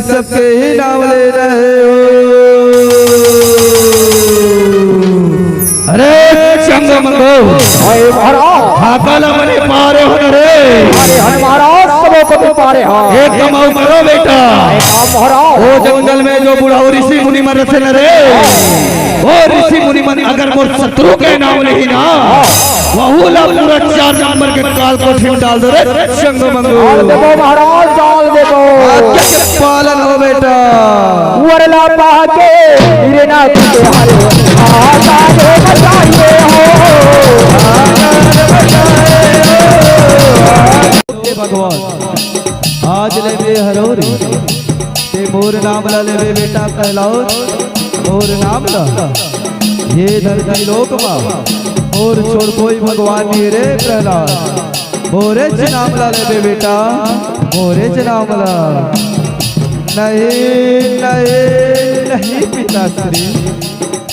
सबके ही नाम ले रहे हो। अरे चंग मंगो हाकाला मने मारे हो रे। अरे हर महाराज सबों को भी पारे हो। एक कमाऊ मरो बेटा। वो जंगल में जो बुढ़ा ऋषि मुनि मन रचे न रे, वो ऋषि मुनि मन अगर मोर शत्रु के नाम नहीं ना, वहुला पूरा 4 नंबर के काल को ठिम डाल दो रे चंग मंगो। डाल देबो महाराज, डाल देबो। आज्ञा के पालन हो बेटा। वरला पाके हीरे ना के हरे आजाद बचाइए हो। भगवान आज ले बे हरोरी ते मोर नाम ला ले बे बेटा कहलाओ मोर नाम ला। ये धरती लोक मा और छोड़ कोई भगवान नहीं रे प्रहलाद। मोरे च नाम ला ले बे बेटा, मोरे च नाम ला। नहीं नहीं नहीं पिताश्री,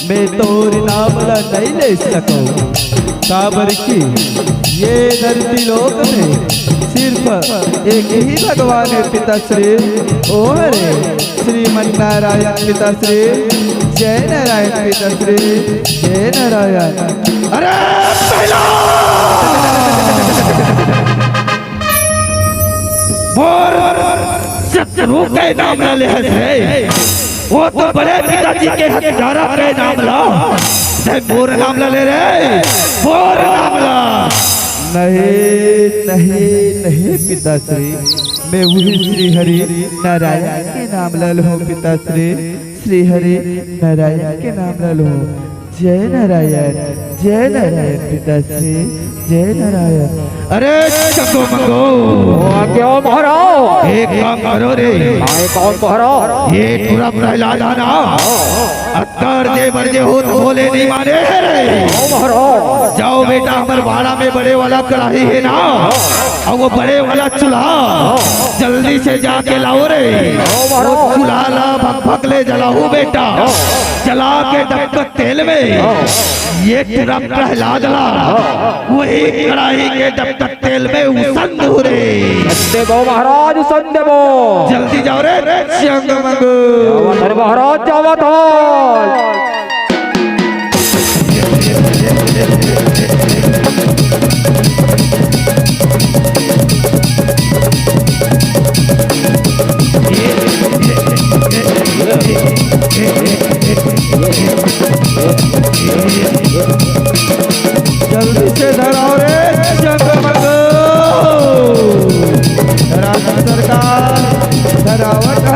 मैं तोर नाम ला नहीं ले सकूं। काबर की ये धरती लोक में सिर्फ एक ही भगवान है पिताश्री, ओ हरे श्रीमन नारायण पिताश्री। जय नारायण पिताश्री, जय नारायण। अरे पहला शत्रु के नाम ना ले है, वो तो बड़े पिताजी के हत्यारा के नाम ला। मोर नाम ला ले रे, मोर नाम ला। नहीं नहीं नहीं पिताश्री, मैं वही श्री हरि नारायण के नाम ला लूं पिताश्री। श्री हरि नारायण के नाम ला लूं। जय नारायण, जय नारायण पिताश्री, जय नारायण। अरे चंगो मंगो क्यों महाराज? एक काम करो रे। कौन महाराज? ये पूरा प्रहलाद आना अत्तर दे बड़े हो तो बोले नहीं माने रे। महाराज जाओ बेटा, हमारे भाड़ा में बड़े वाला कढ़ाई है ना, और वो बड़े वाला चूल्हा जल्दी से जाके लाओ रे। चूल्हा ला भक भक ले जलाओ बेटा। जला के डब्बे तेल में ये पूरा प्रहलाद ला वही कढ़ाई के डब्बे तेल में उसन दो रे। देवो महाराज, उसन देवो। जल्दी जाओ रे चंग मंगो। अरे महाराज जावा था। जल्दी से धराओ रे चंग मंगो। धरा सरकार धरावट,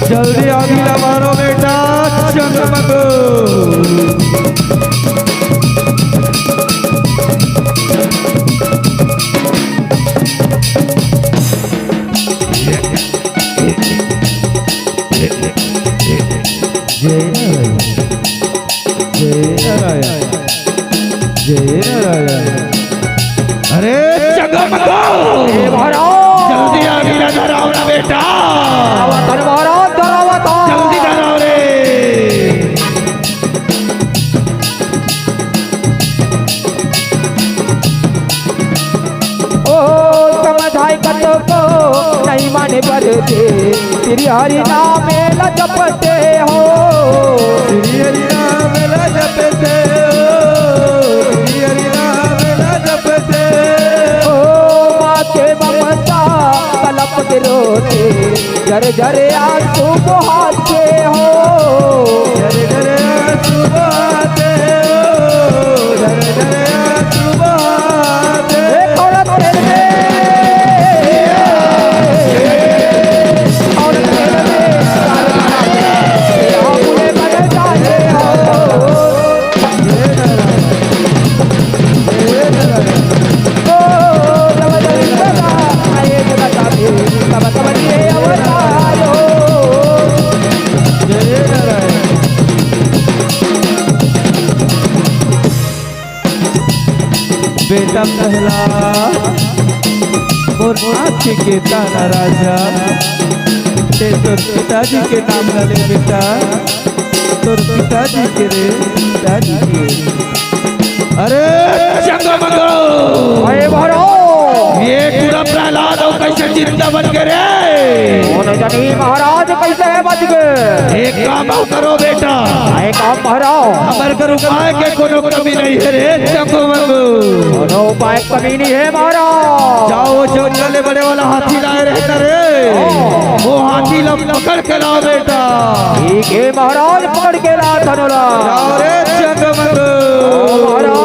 जल्दी आगे ना मारो बेटा चंग मंगो। जय नारायण, जय नारायण, जय नारायण। अरे चंग मंगो महाराज जल्दी आगे ना धराओ ना बेटा। महाराज धरावा था। जल्दी धराओ रे। ओ समझाई कतो को नहीं माने पर दे, तेरी हरि नाम ला जपते हो। श्री हरि नाम ला जपते हो, श्री हरि नाम ला जपते ओ माँ के ममता कलप के रोते, जर जरे आंसू बहाते हो। जरे जरे आंसू बहाते हो, जरे जरे आंसू बहाते। बेटा प्रहलाद और आँख के तारा राजा, ते तोर पिताजी के नाम ला ले बेटा। तोर पिताजी के रे पिताजी के। अरे चंगा मंगो अरे महाराज ये पूरा प्रहलाद और कैसे जिंदा बन गए रे? कौन जानी महाराज कैसे बच गए? एक काम आओ करो बेटा, एक काम महाराज, हमारे घर उपाय के कोनो कमी नहीं है रे चंगमंगू। कोनो उपाय कमी नहीं है महाराज। जाओ वो जंगल में बड़े वाला हाथी लाए रहता रे, वो हाथी ला पकड़ के लाओ बेटा। ठीक है महाराज, पकड़ के ला धनोला। जाओ रे चंगमंगू। महाराज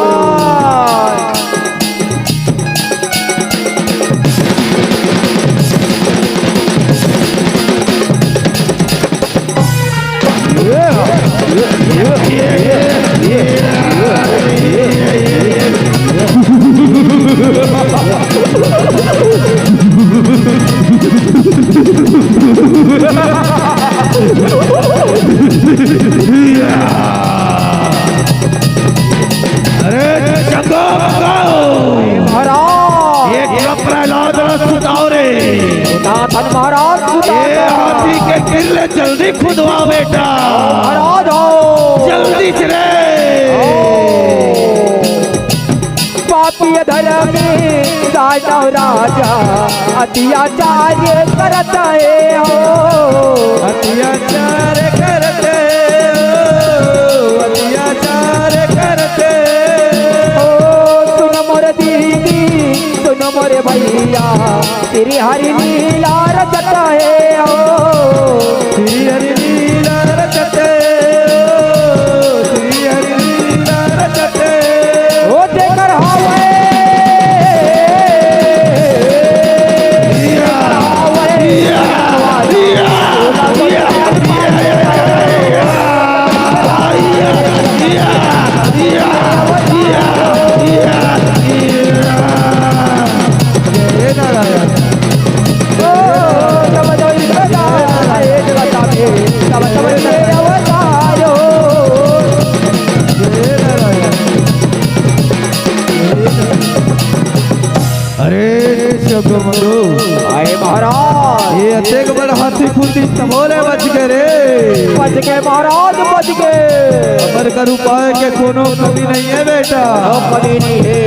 अरे चंगमंगू, महाराज एक प्रहलाद सुताओ रे। धन महाराज ये हाथी के किले जल्दी खुदवा बेटा, महाराज आओ जल्दी चले। पापी धर्मी दानव राजा अत्याचार करता है हो, अत्याचार करते अत्याचार करते ओ सुन मोर दीदी सुन मोर भैया तेरी हरी लीला रचता है हो, श्री हरि लीला रचते श्री हरि लीला रचते। ओ देकर हावे अरे चंगमंगू, आए महाराज ये अतेक बड़ हाथी खुदी तमोले बच गए रे। बच गए महाराज बच गए, अमर कर उपाय के कोनो कमी नहीं है बेटा। कभी नहीं है।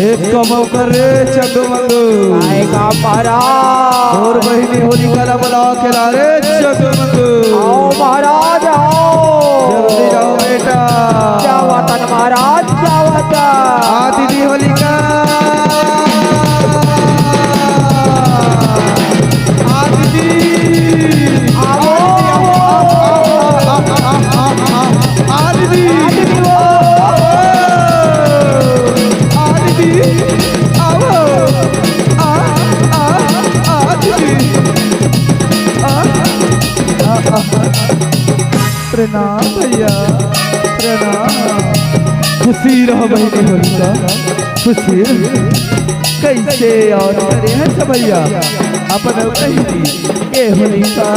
एक कमो कर रे चंगमंगू, आएगा महाराज और बहिनी होलिका ला बुला के ला रे चंगमंगू। आओ महाराज आओ, जल्दी जाओ बेटा। जावतन महाराज जावतन। आ दीदी होलिका, आ दीदी, आओ आ दीदी, आ दीदी, आओ, आ दीदी, प्रणाम भैया प्रणाम। खुशी रहो बहनी होलिका, खुशी कैसे और करे हैं सब भैया अपन कही ये होलिका।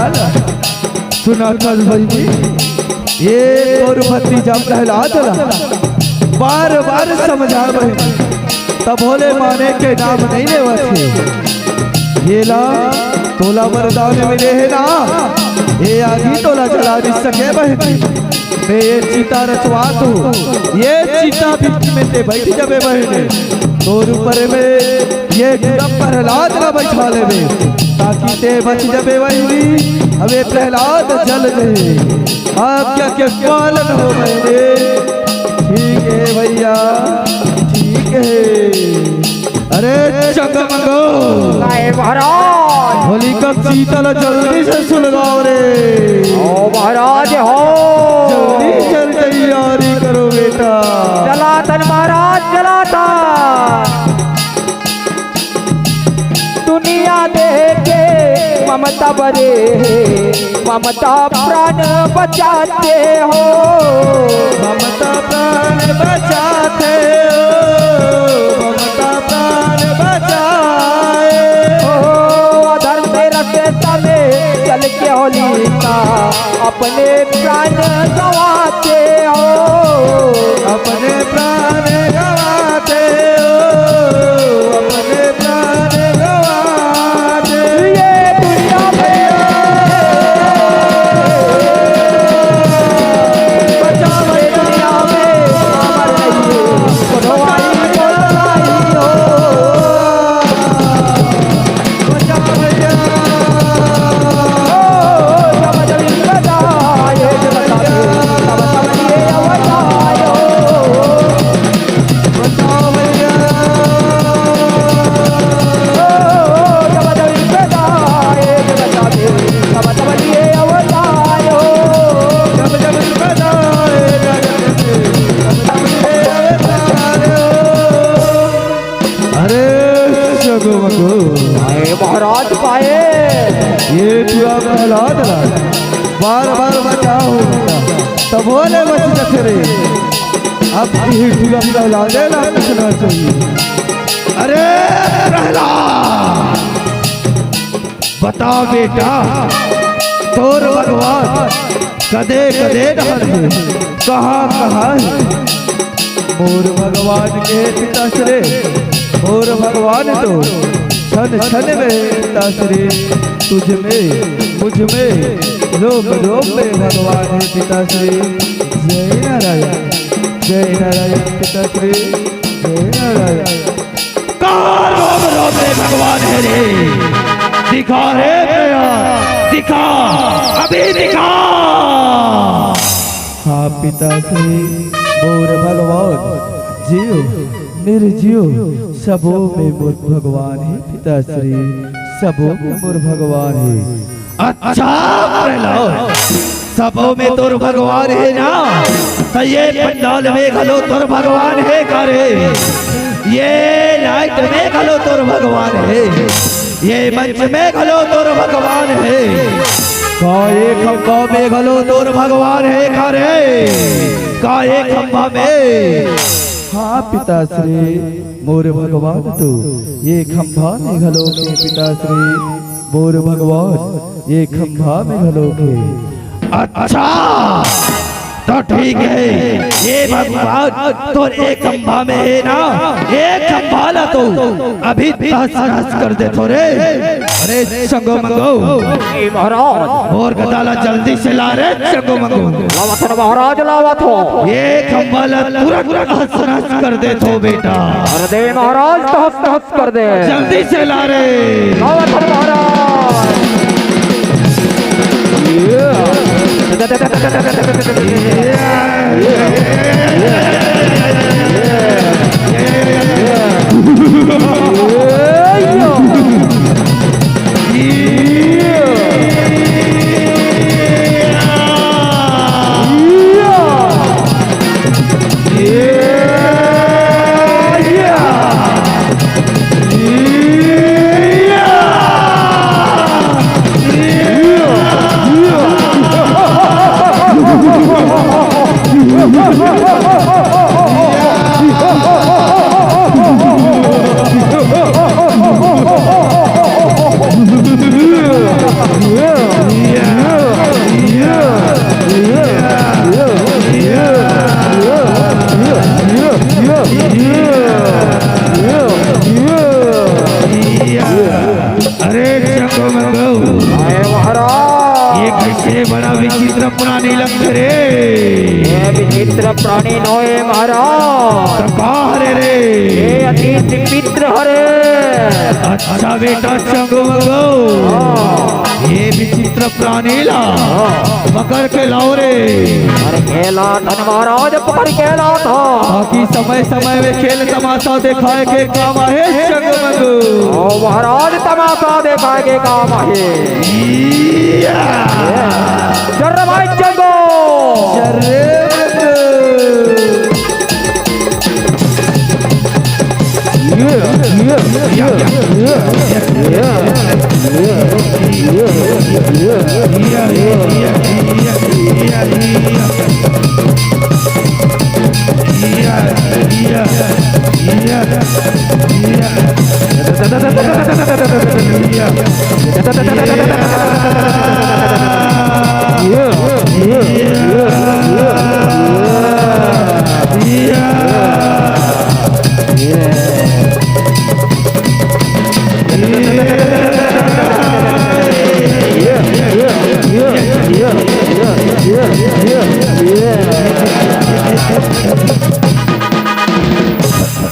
सुना कर भाई ये और भतीजा प्रहलाद बार बार समझा बहनी तब भोले माने के नाम नहीं लेवा थे। ये ला तोला वरदान मिले है ना, ये आधी तोला जला नहीं सके बहनी। मैं ये चीता रचवा तू, ये चीता बीच में ते बैठ जाबे बहने, तोर ऊपर में ये प्रहलाद ना बैठा लेबे, ताकि ते बच जाबे बहनी। हमें प्रहलाद जल जाए, आज्ञा के पालन हो बहने। ठीक है भैया ठीक है। अरे चंगमंगू, आए महाराज होलिका चीता जल्दी से सुलगाओ रे। ओ महाराज हो, जल्दी चल तैयारी करो बेटा। जलातन महाराज जलातन। दुनिया देखे ममता बरे ममता प्राण बचाते हो, ममता प्राण बचाते हो, ममता प्राण बचाए ओ अधर्म के रास्ते में चल के होलिका अपने प्राण गवाते हो, अपने प्राण गवाते हो, अपने प्राण गवाते। ये दुनिया में बचाओ, ये दुनिया में अमर रहिए, खुदवाई खुदवाई जगमगो आए महाराज पाए ये तुआ कहला दला बार बार बताओ तब बोले बच जखरे अब ये तुआ कहला देना पूछना चाहिए। अरे प्रहलाद बता बेटा तोर भगवान कदे कदे कहाँ कहाँ मोर भगवान के पिताश्री मोर भगवान तो क्षण क्षण में पिताश्री तुझ में मुझ में लोक लोक में भगवान है पिताश्री। जय नारायण पिताश्री जय नारायण। कहाँ रोम रोम में भगवान है रे दिखा रे प्रिया दिखा अभी दिखा। हाँ पिताश्री मोर भगवान जियो मेरे जियो सबों में मोर भगवान है पिताश्री सबों में मोर भगवान है। अच्छा प्रहलाद सबों में तोर भगवान है ना तो ये पंडाल में घलो तोर भगवान है करे ये लाइट में घलो तोर भगवान है ये मंच में घलो तोर भगवान है काये खंभा में घलो तोर भगवान है करे काये खंभा में। हाँ पिताश्री मोर भगवान तो ये खंभा में घलो के पिताश्री मोर भगवान ये खंभा में घलो के। अच्छा तो ठीक है ये भगवान तो एक खंभा में है ना एक खंभा ला तो अभी तहस कर दे थोड़े। अरे चंगो मंगो महाराज और गदाला जल्दी से ला रे चंगो मंगो लावत महाराज लावत हो ये खंभा ला पूरा पूरा तहस कर दे तो बेटा। अरे दे महाराज तहस कर दे जल्दी से ला रे लावत महाराज। बड़ा विचित्र प्राणी लगते रे विचित्र प्राणी नोए महाराज हरे रे अति विचित्र हरे। अच्छा बेटा चंगो मंगो ये विचित्र प्राणी ला पकड़ के लाओ रे। अरे खेला धन महाराज पकड़ के ला था ताकि समय समय में खेल तमाशा दिखाए के काम है चंगो मंगो। ओ महाराज तमाशा दिखाए के काम है जर्रा भाई चंगो जर्रे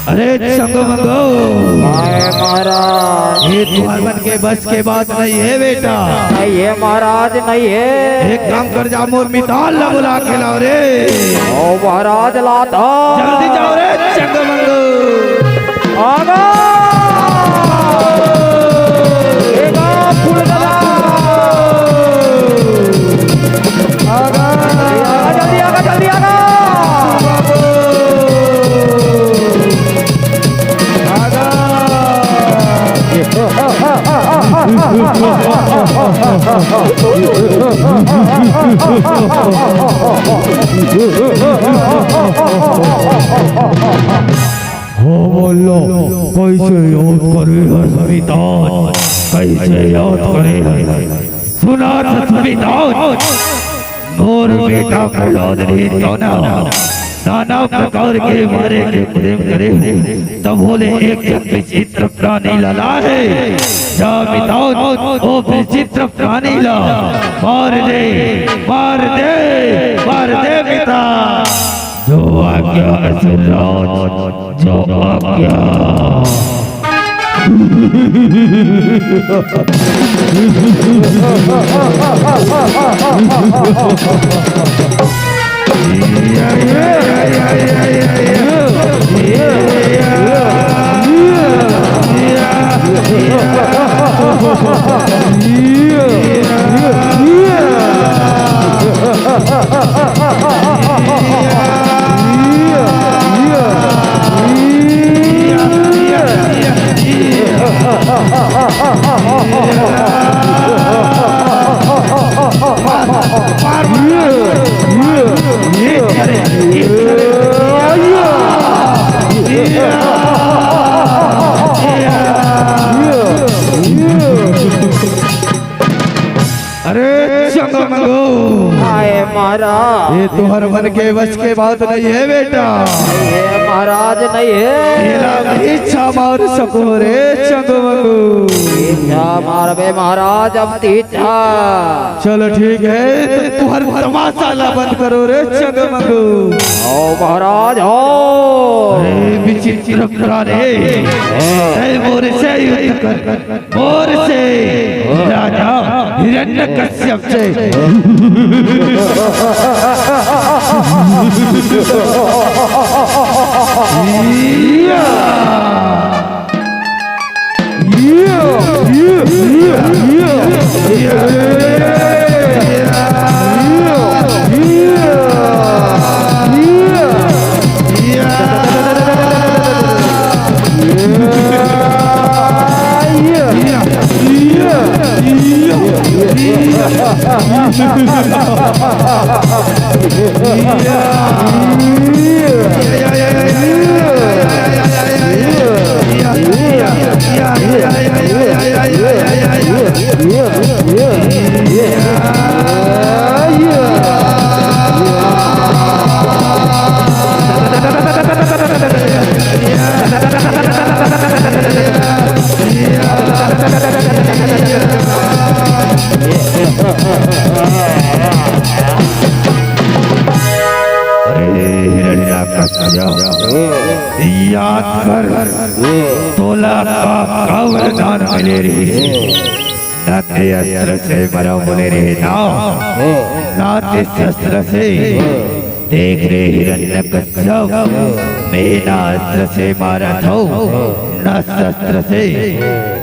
अरे चंगो मंगो महाराज ये तुम्हारे मन के बस के बात नहीं है बेटा। नहीं है महाराज नहीं है। एक काम कर जा मोर मिताल ला बुला के लाओ रे। ओ महाराज लाता जल्दी जाओ रे चंगो मंगो आगा एगा फूल गला आगा जल्दी आगा जल्दी आगा हो बोलो कैसे याद करे हर संविधान, कैसे याद करे सुना संविधान। मोर बेटा प्रहलाद ने नाना प्रकार के मारे के प्रेम करे, तब बोले एक विचित्र प्राणी लला है, जा मिटाओ ओ विचित्र प्राणी ला, मार दे मार दे मार दे पिता। जो आज्ञा असुरराज, जो आज्ञा। अरे चंगमंगो, आए महाराज, ये तुम्हारे मन के वश के बात नहीं है बेटा। ये महाराज नहीं है, मेरा इच्छा मार सको रे चंगमंगो। इच्छा मार बे महाराज, अब इच्छा। चलो ठीक है, तुम्हारा तमाशा ला बंद करो रे चंगमंगो। ओ महाराज हो, अरे विचित्र प्राणी, मोर से युद्ध कर, मोर से राजा हिरण्यकश्यप से। याद कर 16 का वरदान मिले रे, ना ते अस्त्र से मरा बोले रे ना ते शस्त्र से। देख रे हिरण्यकश्यप, मैं ना अस्त्र से मारा था ना शस्त्र से,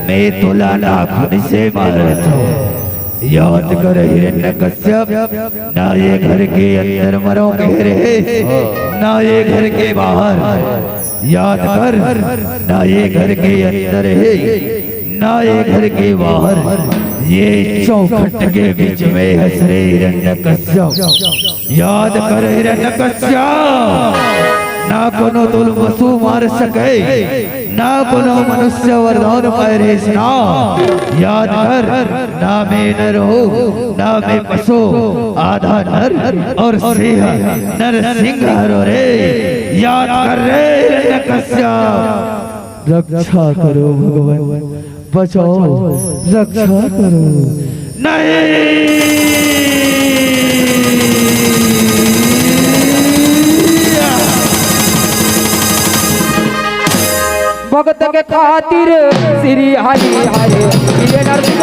मैं तुला नाखून से मारा था। याद कर हिरण्यकश्यप, ना ये घर के अंदर मरोगे रे, ना ये घर के बाहर। याद कर, ना ये घर के अंदर है, ना ये घर के बाहर, ये चौखट के बीच में हंस रे हिरण्यकश्यप। याद कर हिरण्यकश्यप, ना कोनो तुल वसु मार सके, ना कोनो मनुष्य वरदान पाए ना। याद कर, ना मैं नर हो ना मैं पशु, आधा नर और सिंह, नर सिंह हरो रे। याद कर रे हिरण्यकश्यप, रक्षा करो भगवान, बचाओ रक्षा करो। नहीं भगत के खातिर श्री हरि हरे, नरसिंह